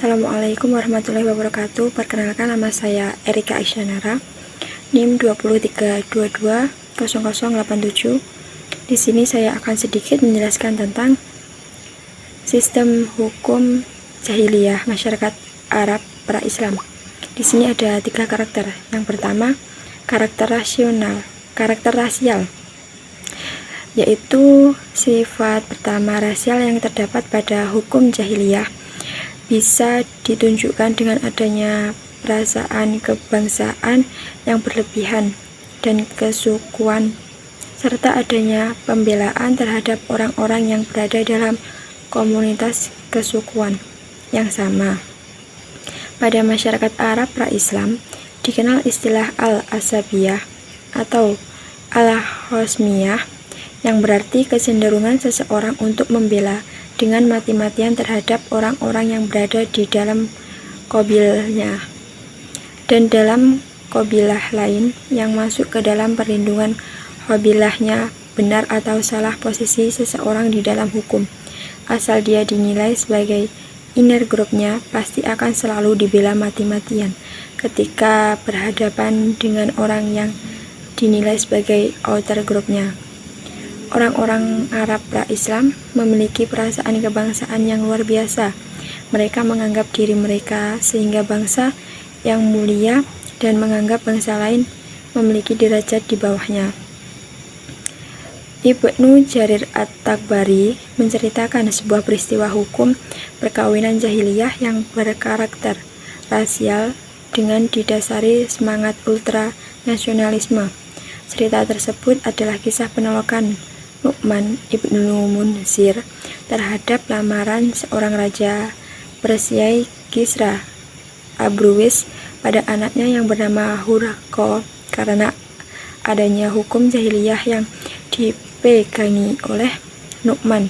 Assalamualaikum warahmatullahi wabarakatuh. Perkenalkan, nama saya Erika Isyanara, NIM 23220087. Di sini saya akan sedikit menjelaskan tentang sistem hukum jahiliyah masyarakat Arab pra-Islam. Di sini ada 3 karakter. Yang pertama, karakter rasial, yaitu sifat pertama rasial yang terdapat pada hukum jahiliyah bisa ditunjukkan dengan adanya perasaan kebangsaan yang berlebihan dan kesukuan, serta adanya pembelaan terhadap orang-orang yang berada dalam komunitas kesukuan yang sama. Pada masyarakat Arab pra-Islam dikenal istilah al-asabiyah atau al-hosmiyah, yang berarti kecenderungan seseorang untuk membela dengan mati-matian terhadap orang-orang yang berada di dalam qabilnya dan dalam qabilah lain yang masuk ke dalam perlindungan qabilahnya. Benar atau salah posisi seseorang di dalam hukum, asal dia dinilai sebagai inner groupnya, pasti akan selalu dibela mati-matian ketika berhadapan dengan orang yang dinilai sebagai outer groupnya. Orang-orang Arab pra-Islam memiliki perasaan kebangsaan yang luar biasa. Mereka menganggap diri mereka sehingga bangsa yang mulia dan menganggap bangsa lain memiliki derajat di bawahnya. Ibnu Jarir At-Tabari menceritakan sebuah peristiwa hukum perkawinan jahiliyah yang berkarakter rasial dengan didasari semangat ultra nasionalisme. Cerita tersebut adalah kisah penolakan Nu'man ibnu Munzir terhadap lamaran seorang raja Persia Kisra Abruwis pada anaknya yang bernama Huraqo, karena adanya hukum jahiliyah yang dipegangi oleh Nu'man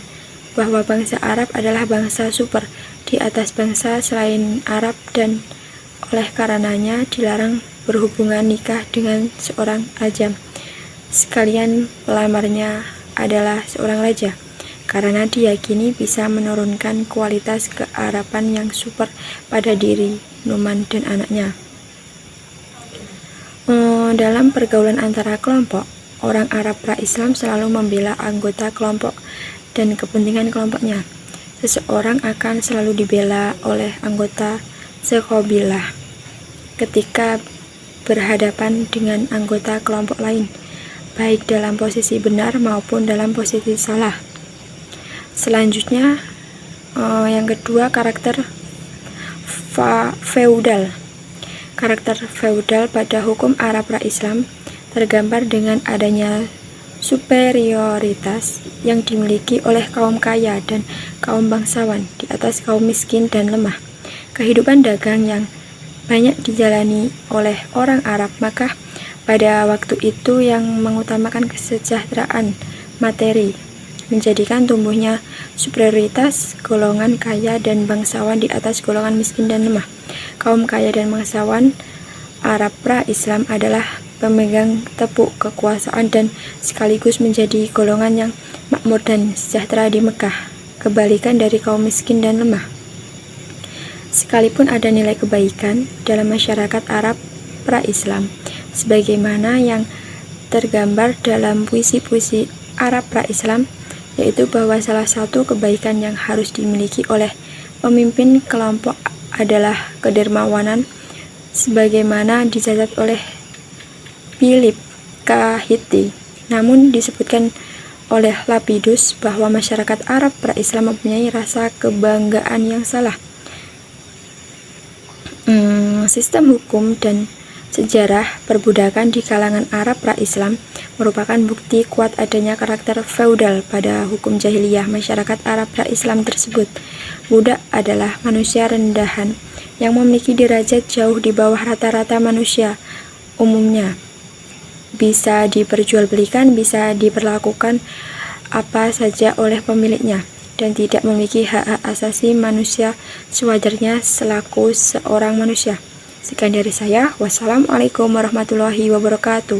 bahwa bangsa Arab adalah bangsa super di atas bangsa selain Arab, dan oleh karenanya dilarang berhubungan nikah dengan seorang ajam, sekalian pelamarnya adalah seorang raja, karena diyakini bisa menurunkan kualitas kearaban yang super pada diri Nu'man dan anaknya. Dalam pergaulan antara kelompok, orang Arab pra-Islam selalu membela anggota kelompok dan kepentingan kelompoknya. Seseorang akan selalu dibela oleh anggota seqabilah ketika berhadapan dengan anggota kelompok lain, baik dalam posisi benar maupun dalam posisi salah. Selanjutnya, yang kedua, karakter feudal. Karakter feudal pada hukum Arab pra-Islam tergambar dengan adanya superioritas yang dimiliki oleh kaum kaya dan kaum bangsawan di atas kaum miskin dan lemah. Kehidupan dagang yang banyak dijalani oleh orang Arab, maka pada waktu itu yang mengutamakan kesejahteraan materi, menjadikan tumbuhnya superioritas golongan kaya dan bangsawan di atas golongan miskin dan lemah. Kaum kaya dan bangsawan Arab pra-Islam adalah pemegang tepuk kekuasaan dan sekaligus menjadi golongan yang makmur dan sejahtera di Mekah, kebalikan dari kaum miskin dan lemah. Sekalipun ada nilai kebaikan dalam masyarakat Arab pra-Islam, sebagaimana yang tergambar dalam puisi-puisi Arab pra-Islam, yaitu bahwa salah satu kebaikan yang harus dimiliki oleh pemimpin kelompok adalah kedermawanan, sebagaimana dicatat oleh Philip K. Hitti. Namun disebutkan oleh Lapidus bahwa masyarakat Arab pra-Islam mempunyai rasa kebanggaan yang salah. Sistem hukum dan sejarah perbudakan di kalangan Arab pra-Islam merupakan bukti kuat adanya karakter feudal pada hukum jahiliyah masyarakat Arab pra-Islam tersebut. Budak adalah manusia rendahan yang memiliki derajat jauh di bawah rata-rata manusia umumnya. Bisa diperjualbelikan, bisa diperlakukan apa saja oleh pemiliknya, dan tidak memiliki hak-hak asasi manusia sewajarnya selaku seorang manusia. Sekian dari saya. Wassalamualaikum warahmatullahi wabarakatuh.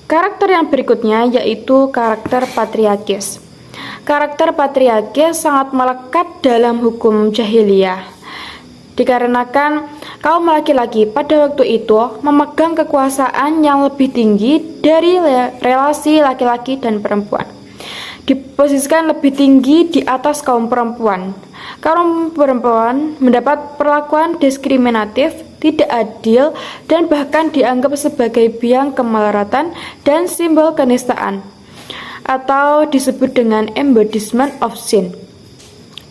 Karakter yang berikutnya yaitu karakter patriarkis. Karakter patriarkis sangat melekat dalam hukum jahiliyah. dikarenakan kaum laki-laki pada waktu itu memegang kekuasaan yang lebih tinggi dari relasi laki-laki dan perempuan, diposisikan lebih tinggi di atas kaum perempuan. Kaum perempuan mendapat perlakuan diskriminatif, tidak adil, dan bahkan dianggap sebagai biang kemelaratan dan simbol kenistaan, atau disebut dengan embodiment of sin.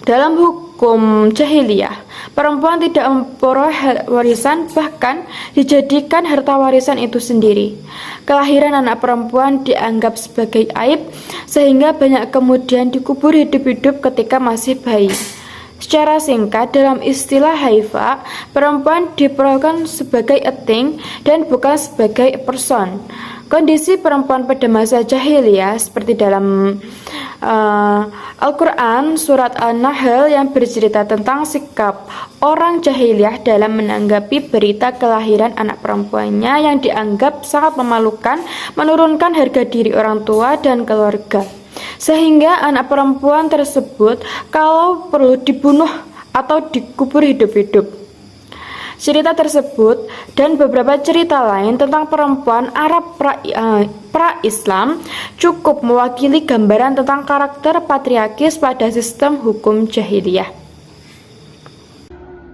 Dalam hukum jahiliyah, perempuan tidak memperoleh warisan, bahkan dijadikan harta warisan itu sendiri. Kelahiran anak perempuan dianggap sebagai aib, sehingga banyak kemudian dikubur hidup-hidup ketika masih bayi. Secara singkat, dalam istilah Haifa, perempuan diperlakukan sebagai a thing dan bukan sebagai a person. Kondisi perempuan pada masa jahiliyah seperti dalam Al-Quran surat An-Nahl yang bercerita tentang sikap orang jahiliyah dalam menanggapi berita kelahiran anak perempuannya yang dianggap sangat memalukan, menurunkan harga diri orang tua dan keluarga, sehingga anak perempuan tersebut kalau perlu dibunuh atau dikubur hidup-hidup. Cerita tersebut dan beberapa cerita lain tentang perempuan Arab pra-Islam cukup mewakili gambaran tentang karakter patriarkis pada sistem hukum jahiliyah.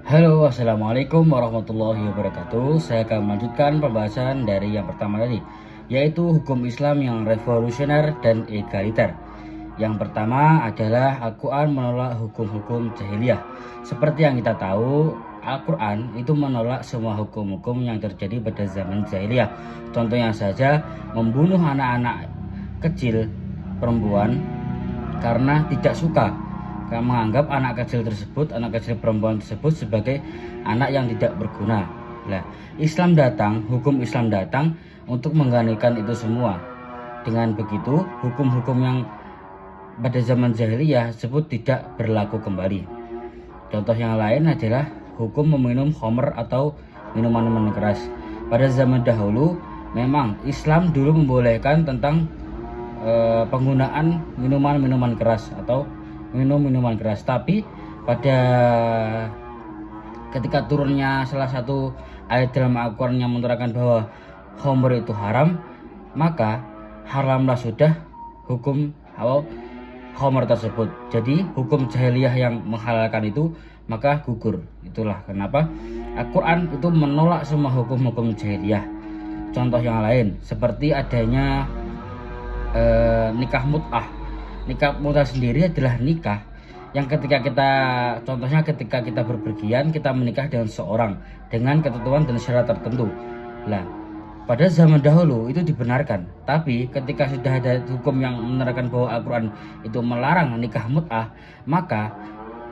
Halo, assalamualaikum warahmatullahi wabarakatuh. Saya akan melanjutkan pembahasan dari yang pertama tadi, yaitu hukum Islam yang revolusioner dan egaliter. Yang pertama adalah Al-Quran menolak hukum-hukum jahiliyah. Seperti yang kita tahu, Al-Quran itu menolak semua hukum-hukum yang terjadi pada zaman jahiliyah. Contohnya saja membunuh anak-anak kecil perempuan karena tidak suka, karena menganggap anak kecil perempuan tersebut sebagai anak yang tidak berguna. Nah, hukum Islam datang untuk menggantikan itu semua. Dengan begitu, hukum-hukum yang pada zaman jahiliyah tersebut tidak berlaku kembali. Contoh yang lain adalah hukum meminum khamr atau minuman-minuman keras. Pada zaman dahulu memang Islam dulu membolehkan tentang penggunaan minuman-minuman keras atau minuman keras, tapi pada ketika turunnya salah satu ayat dalam Al-Quran yang menerangkan bahwa khamr itu haram, maka haramlah sudah hukum khamr tersebut. Jadi hukum jahiliyah yang menghalalkan itu maka gugur. Itulah kenapa Al-Quran itu menolak semua hukum-hukum jahiliyah. Contoh yang lain seperti adanya nikah mut'ah. Nikah mut'ah sendiri adalah nikah yang ketika kita berpergian, kita menikah dengan seorang dengan ketentuan dan syarat tertentu. Nah, pada zaman dahulu itu dibenarkan, tapi ketika sudah ada hukum yang menerangkan bahwa Al-Quran itu melarang nikah mut'ah, maka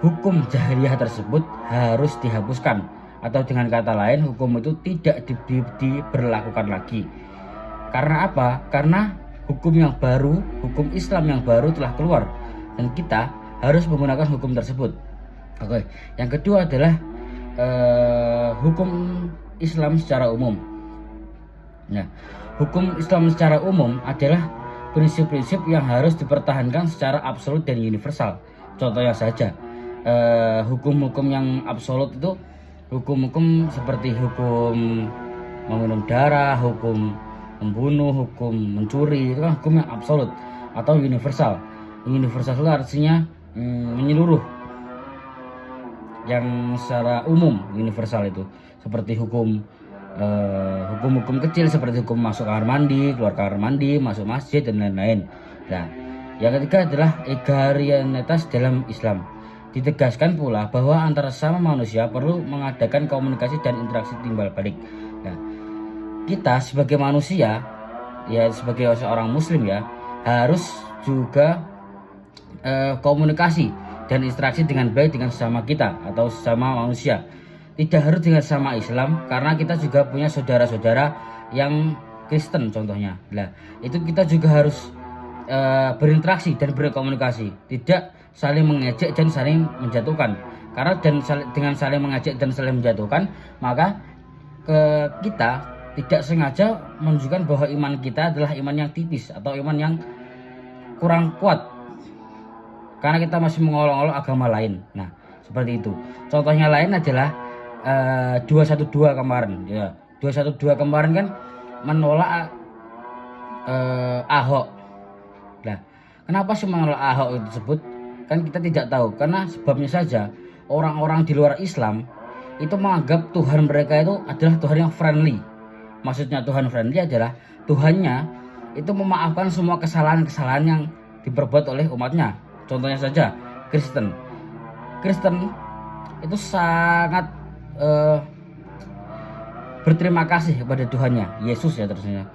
hukum jahiliyah tersebut harus dihapuskan, atau dengan kata lain hukum itu tidak diberlakukan lagi. Karena apa? Karena hukum Islam yang baru telah keluar dan kita harus menggunakan hukum tersebut. Oke, yang kedua adalah hukum Islam secara umum. Nah, hukum Islam secara umum adalah prinsip-prinsip yang harus dipertahankan secara absolut dan universal. Contohnya saja, hukum-hukum yang absolut itu hukum-hukum seperti hukum meminum darah, hukum membunuh, hukum mencuri, itu kan hukum yang absolut atau universal. Universal itu artinya menyeluruh, yang secara umum universal itu seperti hukum kecil seperti hukum masuk kamar mandi, keluar kamar mandi, masuk masjid dan lain-lain. Nah, yang ketiga adalah egalitarianitas dalam Islam. Ditegaskan pula bahwa antara sesama manusia perlu mengadakan komunikasi dan interaksi timbal balik. Nah, kita sebagai manusia, ya sebagai seorang muslim ya, harus juga komunikasi dan interaksi dengan baik dengan sesama kita atau sesama manusia. Tidak harus dengan sesama Islam, karena kita juga punya saudara-saudara yang Kristen contohnya. Nah, itu kita juga harus berinteraksi dan berkomunikasi, tidak saling mengejek dan saling menjatuhkan. Karena dengan saling mengejek dan saling menjatuhkan, maka kita tidak sengaja menunjukkan bahwa iman kita adalah iman yang tipis atau iman yang kurang kuat, karena kita masih mengolok-olok agama lain. Nah, seperti itu. Contohnya lain adalah 212 kemarin ya. 212 kemarin kan menolak Ahok. Nah, kenapa sih menolak Ahok itu tersebut? Kan kita tidak tahu, karena sebabnya saja orang-orang di luar Islam itu menganggap Tuhan mereka itu adalah Tuhan yang friendly. Maksudnya Tuhan friendly adalah Tuhannya itu memaafkan semua kesalahan-kesalahan yang diperbuat oleh umatnya. Contohnya saja Kristen. Kristen itu sangat berterima kasih kepada Tuhannya, Yesus ya terusnya.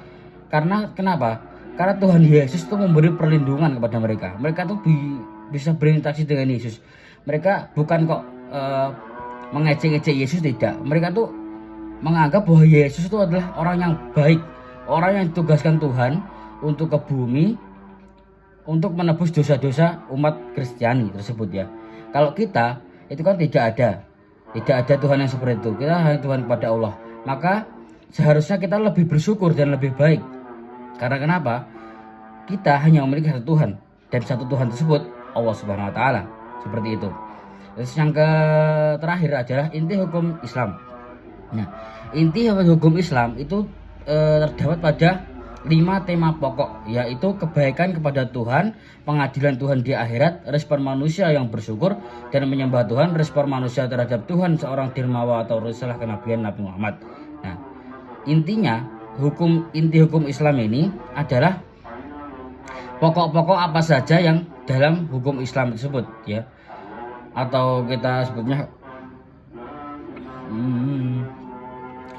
Karena kenapa? Karena Tuhan Yesus itu memberi perlindungan kepada mereka. Mereka tuh bisa berinteraksi dengan Yesus. Mereka bukan kok mengecek-ecek Yesus, tidak. Mereka tuh menganggap bahwa Yesus itu adalah orang yang baik, orang yang ditugaskan Tuhan untuk ke bumi untuk menebus dosa-dosa umat Kristiani tersebut ya. Kalau kita itu kan tidak ada Tuhan yang seperti itu. Kita hanya Tuhan kepada Allah. Maka seharusnya kita lebih bersyukur dan lebih baik. Karena kenapa? Kita hanya memiliki satu Tuhan, dan satu Tuhan tersebut Allah Subhanahu wa taala. Seperti itu. Terus yang terakhir adalah inti hukum Islam. Nah, inti hukum Islam itu terdapat pada 5 tema pokok, yaitu kebaikan kepada Tuhan, pengadilan Tuhan di akhirat, respon manusia yang bersyukur dan menyembah Tuhan, respon manusia terhadap Tuhan seorang dermawan atau risalah kenabian Nabi Muhammad. Nah, intinya inti hukum Islam ini adalah pokok-pokok apa saja yang dalam hukum Islam tersebut ya, atau kita sebutnya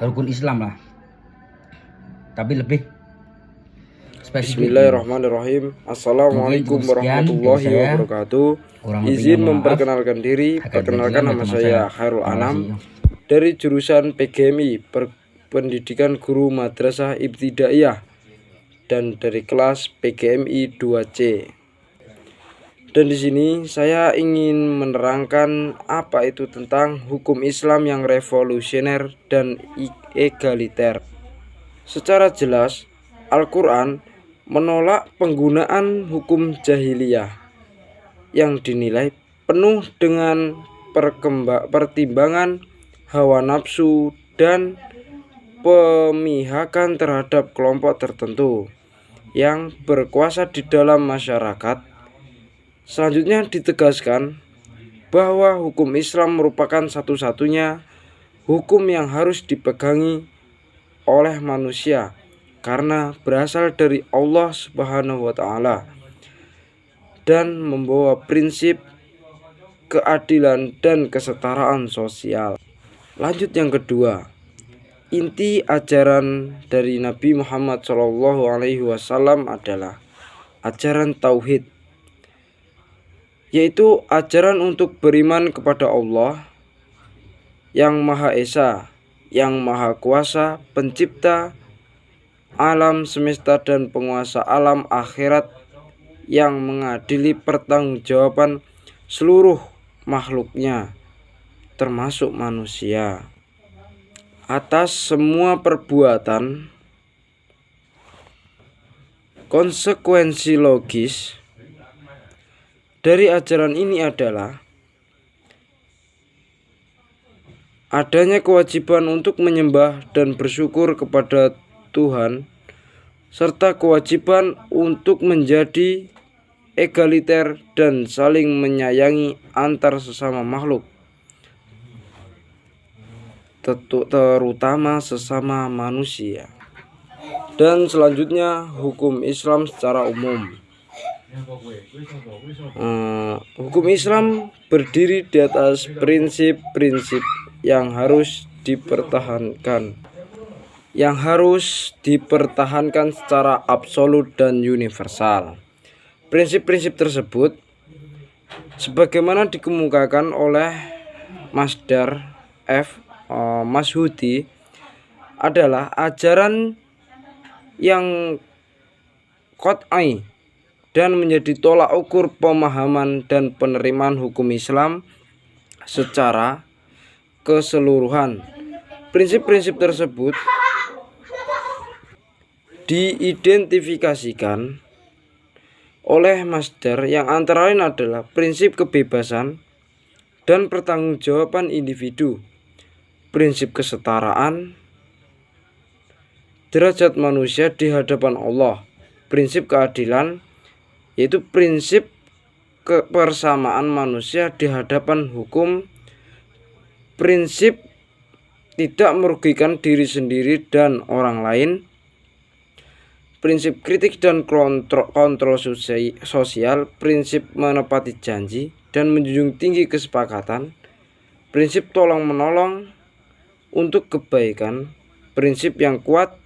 rukun Islam lah, tapi lebih spesifik. Bismillahirrahmanirrahim. Assalamualaikum warahmatullahi wabarakatuh. Izin memperkenalkan diri. Perkenalkan, nama saya Khairul Anam dari jurusan PGMI, Pendidikan Guru Madrasah Ibtidaiyah, dan dari kelas PGMI 2C. Dan di sini saya ingin menerangkan apa itu tentang hukum Islam yang revolusioner dan egaliter. Secara jelas, Al-Quran menolak penggunaan hukum jahiliyah yang dinilai penuh dengan pertimbangan hawa nafsu dan pemihakan terhadap kelompok tertentu yang berkuasa di dalam masyarakat. Selanjutnya ditegaskan bahwa hukum Islam merupakan satu-satunya hukum yang harus dipegangi oleh manusia karena berasal dari Allah Subhanahu wa taala dan membawa prinsip keadilan dan kesetaraan sosial. Lanjut yang kedua, inti ajaran dari Nabi Muhammad SAW adalah ajaran tauhid, yaitu ajaran untuk beriman kepada Allah yang Maha Esa, yang Maha Kuasa, pencipta alam semesta dan penguasa alam akhirat, yang mengadili pertanggungjawaban seluruh makhluknya termasuk manusia atas semua perbuatan. Konsekuensi logis dari ajaran ini adalah adanya kewajiban untuk menyembah dan bersyukur kepada Tuhan, serta kewajiban untuk menjadi egaliter dan saling menyayangi antar sesama makhluk, terutama sesama manusia. Dan selanjutnya hukum Islam secara umum. Hukum Islam berdiri di atas prinsip-prinsip yang harus dipertahankan secara absolut dan universal. Prinsip-prinsip tersebut sebagaimana dikemukakan oleh Masdar F. Masyhudi adalah ajaran yang qat'i dan menjadi tolak ukur pemahaman dan penerimaan hukum Islam secara keseluruhan. Prinsip-prinsip tersebut diidentifikasikan oleh Masdar yang antara lain adalah prinsip kebebasan dan pertanggungjawaban individu, prinsip kesetaraan derajat manusia di hadapan Allah, prinsip keadilan, yaitu prinsip kebersamaan manusia di hadapan hukum, prinsip tidak merugikan diri sendiri dan orang lain, prinsip kritik dan kontrol sosial, prinsip menepati janji dan menjunjung tinggi kesepakatan, prinsip tolong-menolong untuk kebaikan, prinsip yang kuat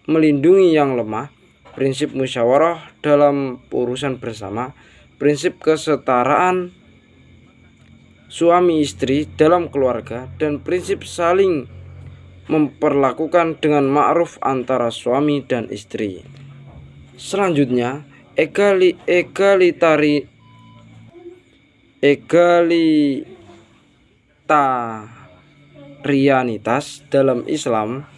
melindungi yang lemah, prinsip musyawarah dalam urusan bersama, prinsip kesetaraan suami istri dalam keluarga, dan prinsip saling memperlakukan dengan ma'ruf antara suami dan istri. Selanjutnya, egalitarianitas dalam Islam.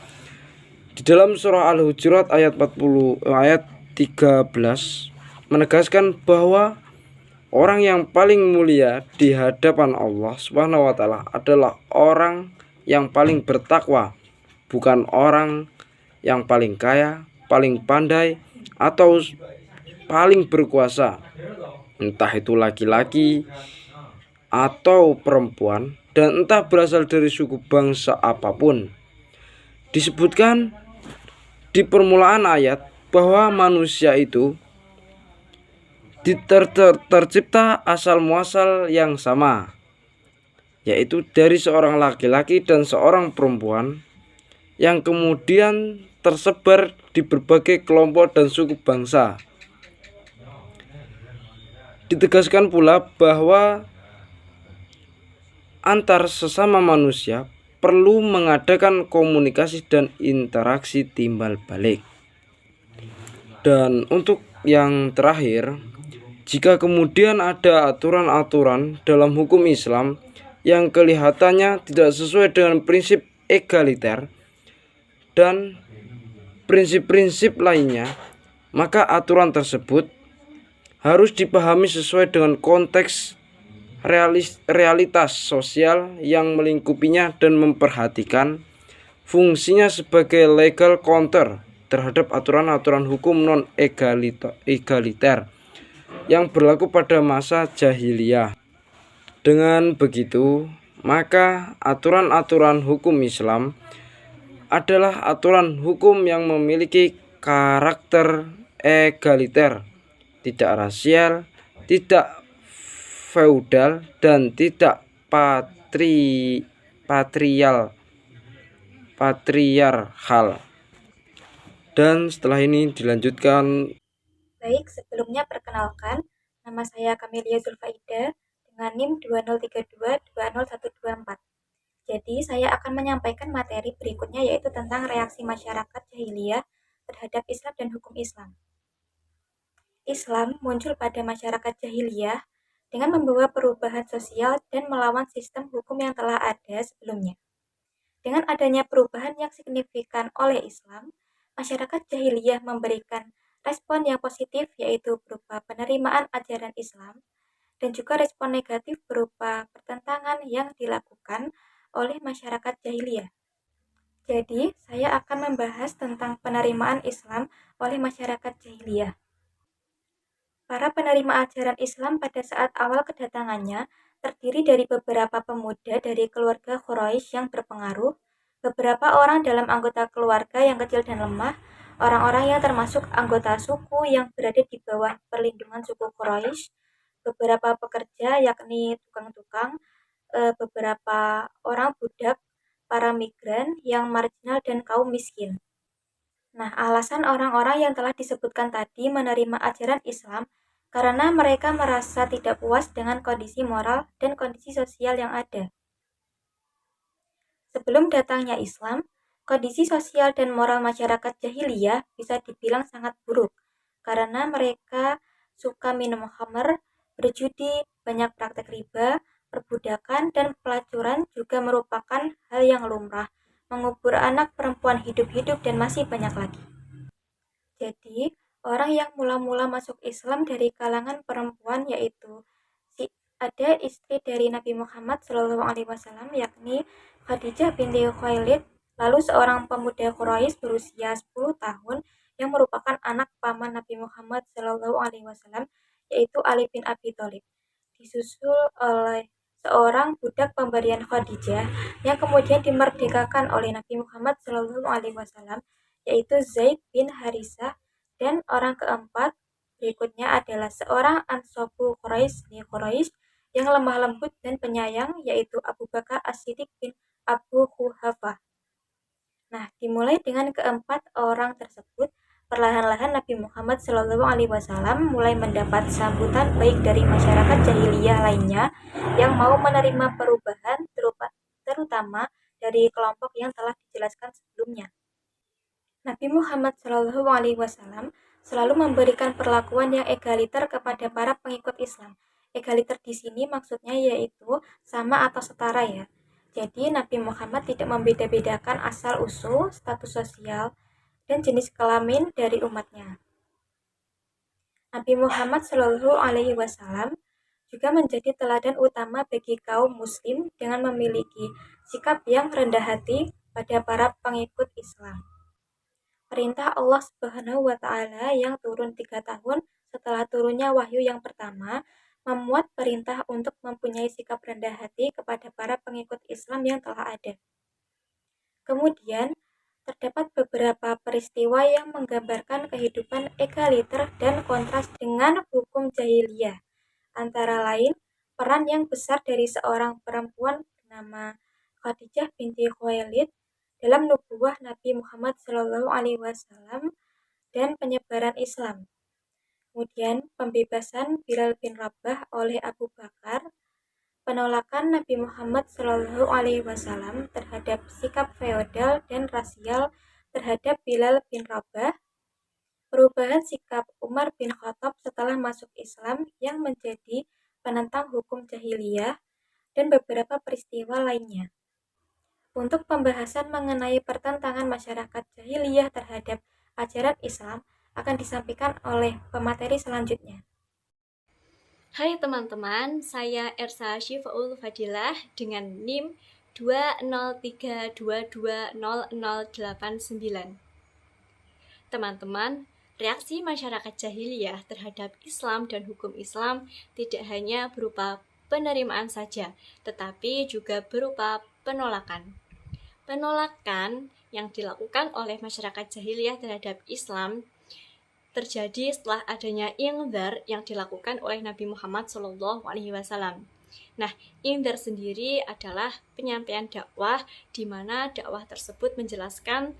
Di dalam surah Al-Hujurat ayat 13 menegaskan bahwa orang yang paling mulia di hadapan Allah Subhanahu wa taala adalah orang yang paling bertakwa, bukan orang yang paling kaya, paling pandai, atau paling berkuasa, entah itu laki-laki atau perempuan, dan entah berasal dari suku bangsa apapun. Disebutkan di permulaan ayat bahwa manusia itu tercipta asal muasal yang sama, yaitu dari seorang laki-laki dan seorang perempuan yang kemudian tersebar di berbagai kelompok dan suku bangsa. Ditegaskan pula bahwa antar sesama manusia perlu mengadakan komunikasi dan interaksi timbal balik. Dan untuk yang terakhir, jika kemudian ada aturan-aturan dalam hukum Islam yang kelihatannya tidak sesuai dengan prinsip egaliter dan prinsip-prinsip lainnya, maka aturan tersebut harus dipahami sesuai dengan konteks realitas sosial yang melingkupinya dan memperhatikan fungsinya sebagai legal counter terhadap aturan-aturan hukum non-egaliter yang berlaku pada masa jahiliyah. Dengan begitu, maka aturan-aturan hukum Islam adalah aturan hukum yang memiliki karakter egaliter, tidak rasial, tidak feudal, dan tidak patriarkal. Dan setelah ini dilanjutkan. Baik, sebelumnya perkenalkan, nama saya Kamelia Zulfaida dengan NIM 2032201124. Jadi, saya akan menyampaikan materi berikutnya, yaitu tentang reaksi masyarakat jahiliyah terhadap Islam dan hukum Islam. Islam muncul pada masyarakat jahiliyah dengan membawa perubahan sosial dan melawan sistem hukum yang telah ada sebelumnya. Dengan adanya perubahan yang signifikan oleh Islam, masyarakat jahiliyah memberikan respon yang positif, yaitu berupa penerimaan ajaran Islam, dan juga respon negatif berupa pertentangan yang dilakukan oleh masyarakat jahiliyah. Jadi, saya akan membahas tentang penerimaan Islam oleh masyarakat jahiliyah. Para penerima ajaran Islam pada saat awal kedatangannya terdiri dari beberapa pemuda dari keluarga Quraisy yang berpengaruh, beberapa orang dalam anggota keluarga yang kecil dan lemah, orang-orang yang termasuk anggota suku yang berada di bawah perlindungan suku Quraisy, beberapa pekerja yakni tukang-tukang, beberapa orang budak, para migran yang marginal, dan kaum miskin. Nah, alasan orang-orang yang telah disebutkan tadi menerima ajaran Islam karena mereka merasa tidak puas dengan kondisi moral dan kondisi sosial yang ada. Sebelum datangnya Islam, kondisi sosial dan moral masyarakat jahiliyah bisa dibilang sangat buruk karena mereka suka minum khamr, berjudi, banyak praktek riba, perbudakan, dan pelacuran juga merupakan hal yang lumrah, mengubur anak perempuan hidup-hidup, dan masih banyak lagi. Jadi, orang yang mula-mula masuk Islam dari kalangan perempuan yaitu ada istri dari Nabi Muhammad SAW, yakni Khadijah binti Khuwailid, lalu seorang pemuda Quraisy berusia 10 tahun yang merupakan anak paman Nabi Muhammad SAW, yaitu Ali bin Abi Thalib, disusul oleh seorang budak pemberian Khadijah yang kemudian dimerdekakan oleh Nabi Muhammad SAW, yaitu Zaid bin Harisah, dan orang keempat berikutnya adalah seorang Ansabu Quraisy yang lemah lembut dan penyayang, yaitu Abu Bakar As-Siddiq bin Abu Quhafah. Nah, dimulai dengan keempat orang tersebut, perlahan-lahan Nabi Muhammad SAW mulai mendapat sambutan baik dari masyarakat jahiliyah lainnya yang mau menerima perubahan, terutama dari kelompok yang telah dijelaskan sebelumnya. Nabi Muhammad SAW selalu memberikan perlakuan yang egaliter kepada para pengikut Islam. Egaliter di sini maksudnya yaitu sama atau setara ya. Jadi Nabi Muhammad tidak membeda-bedakan asal-usul, status sosial, dan jenis kelamin dari umatnya. Nabi Muhammad SAW juga menjadi teladan utama bagi kaum muslim dengan memiliki sikap yang rendah hati pada para pengikut Islam. Perintah Allah Subhanahu wa Ta'ala yang turun 3 tahun setelah turunnya wahyu yang pertama memuat perintah untuk mempunyai sikap rendah hati kepada para pengikut Islam yang telah ada. Kemudian, terdapat beberapa peristiwa yang menggambarkan kehidupan egaliter dan kontras dengan hukum jahiliyah. Antara lain, peran yang besar dari seorang perempuan bernama Khadijah binti Khuwailid dalam nubuwah Nabi Muhammad SAW dan penyebaran Islam. Kemudian pembebasan Bilal bin Rabah oleh Abu Bakar, penolakan Nabi Muhammad SAW terhadap sikap feodal dan rasial terhadap Bilal bin Rabah, perubahan sikap Umar bin Khattab setelah masuk Islam yang menjadi penentang hukum jahiliyah, dan beberapa peristiwa lainnya. Untuk pembahasan mengenai pertentangan masyarakat jahiliyah terhadap ajaran Islam akan disampaikan oleh pemateri selanjutnya. Hai teman-teman, saya Ersa Syifaul Fadilah dengan NIM 203220089. Teman-teman, reaksi masyarakat jahiliyah terhadap Islam dan hukum Islam tidak hanya berupa penerimaan saja, tetapi juga berupa penolakan. Penolakan yang dilakukan oleh masyarakat jahiliyah terhadap Islam terjadi setelah adanya ingdar yang dilakukan oleh Nabi Muhammad SAW. Nah, ingdar sendiri adalah penyampaian dakwah di mana dakwah tersebut menjelaskan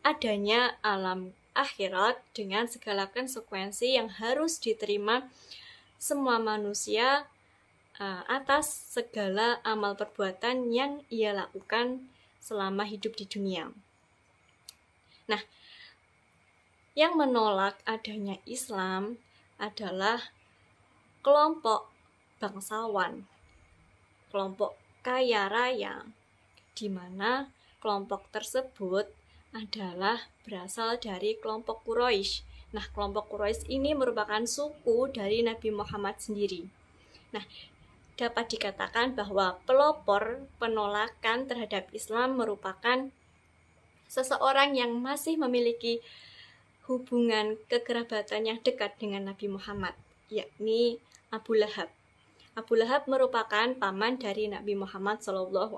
adanya alam akhirat dengan segala konsekuensi yang harus diterima semua manusia atas segala amal perbuatan yang ia lakukan selama hidup di dunia. Nah, yang menolak adanya Islam adalah kelompok bangsawan, kelompok kaya raya, di mana kelompok tersebut adalah berasal dari kelompok Quraisy. Nah, kelompok Quraisy ini merupakan suku dari Nabi Muhammad sendiri. Nah, dapat dikatakan bahwa pelopor penolakan terhadap Islam merupakan seseorang yang masih memiliki hubungan kekerabatan yang dekat dengan Nabi Muhammad, yakni Abu Lahab. Abu Lahab merupakan paman dari Nabi Muhammad SAW.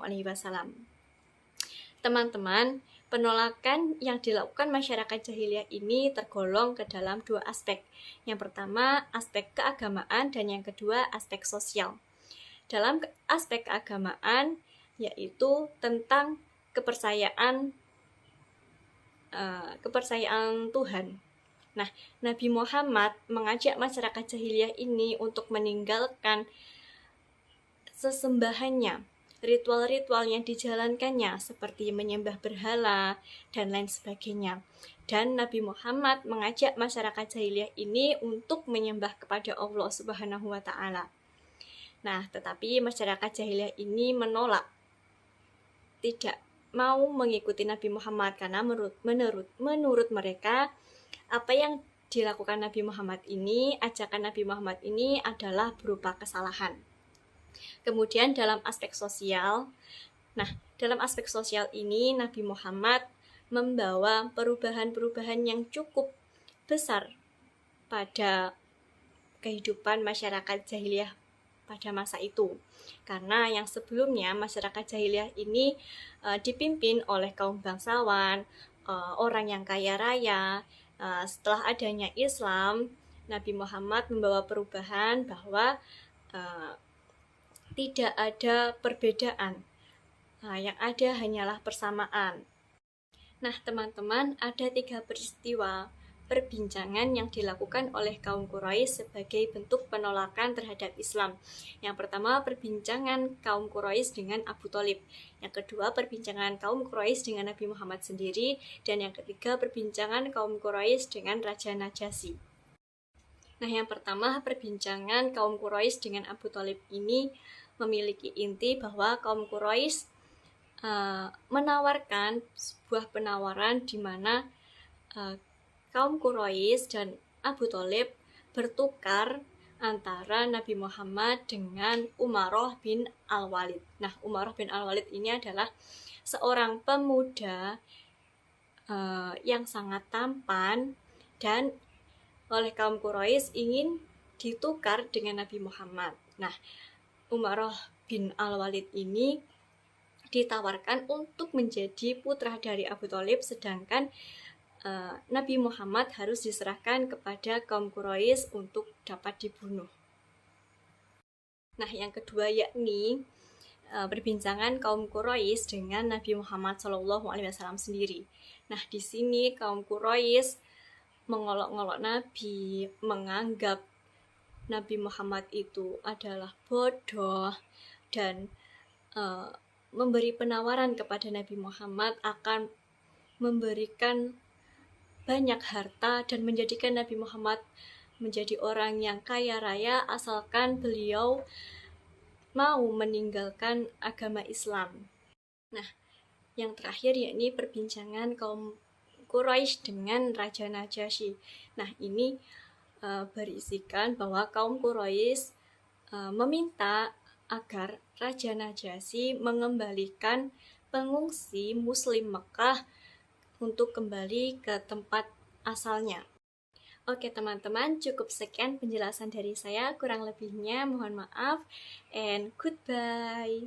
Teman-teman, penolakan yang dilakukan masyarakat jahiliyah ini tergolong ke dalam dua aspek. Yang pertama, aspek keagamaan, dan yang kedua, aspek sosial. Dalam aspek keagamaan, yaitu tentang kepercayaan Tuhan. Nah, Nabi Muhammad mengajak masyarakat jahiliyah ini untuk meninggalkan sesembahannya, ritual-ritual yang dijalankannya seperti menyembah berhala dan lain sebagainya. Dan Nabi Muhammad mengajak masyarakat jahiliyah ini untuk menyembah kepada Allah Subhanahu wa Ta'ala. Nah, tetapi masyarakat jahiliyah ini menolak, tidak mau mengikuti Nabi Muhammad karena menurut mereka apa yang dilakukan Nabi Muhammad ini, ajakan Nabi Muhammad ini adalah berupa kesalahan. Kemudian dalam aspek sosial, dalam aspek sosial ini Nabi Muhammad membawa perubahan-perubahan yang cukup besar pada kehidupan masyarakat jahiliyah pada masa itu. Karena yang sebelumnya masyarakat jahiliyah ini dipimpin oleh kaum bangsawan, orang yang kaya raya. Setelah adanya Islam, Nabi Muhammad membawa perubahan bahwa tidak ada perbedaan. Yang ada hanyalah persamaan. Nah, teman-teman, ada 3 peristiwa perbincangan yang dilakukan oleh kaum Quraisy sebagai bentuk penolakan terhadap Islam. Yang pertama, perbincangan kaum Quraisy dengan Abu Thalib. Yang kedua, perbincangan kaum Quraisy dengan Nabi Muhammad sendiri. Dan yang ketiga, perbincangan kaum Quraisy dengan Raja Najasyi. Nah, yang pertama, perbincangan kaum Quraisy dengan Abu Thalib ini memiliki inti bahwa kaum Quraisy menawarkan sebuah penawaran di mana kaum Quraisy dan Abu Thalib bertukar antara Nabi Muhammad dengan Umarah bin Al-Walid. Nah, Umarah bin Al-Walid ini adalah seorang pemuda yang sangat tampan dan oleh kaum Quraisy ingin ditukar dengan Nabi Muhammad. Nah, Umarah bin Al-Walid ini ditawarkan untuk menjadi putra dari Abu Thalib, sedangkan Nabi Muhammad harus diserahkan kepada kaum Quraisy untuk dapat dibunuh. Nah, yang kedua yakni perbincangan kaum Quraisy dengan Nabi Muhammad SAW sendiri. Nah, di sini kaum Quraisy mengolok-olok Nabi, menganggap Nabi Muhammad itu adalah bodoh dan memberi penawaran kepada Nabi Muhammad akan memberikan banyak harta dan menjadikan Nabi Muhammad menjadi orang yang kaya raya asalkan beliau mau meninggalkan agama Islam. Nah, yang terakhir yakni perbincangan kaum Quraisy dengan Raja Najasyi. Nah, ini berisikan bahwa kaum Quraisy meminta agar Raja Najasyi mengembalikan pengungsi Muslim Mekah untuk kembali ke tempat asalnya. Oke teman-teman, cukup sekian penjelasan dari saya. Kurang lebihnya mohon maaf and goodbye.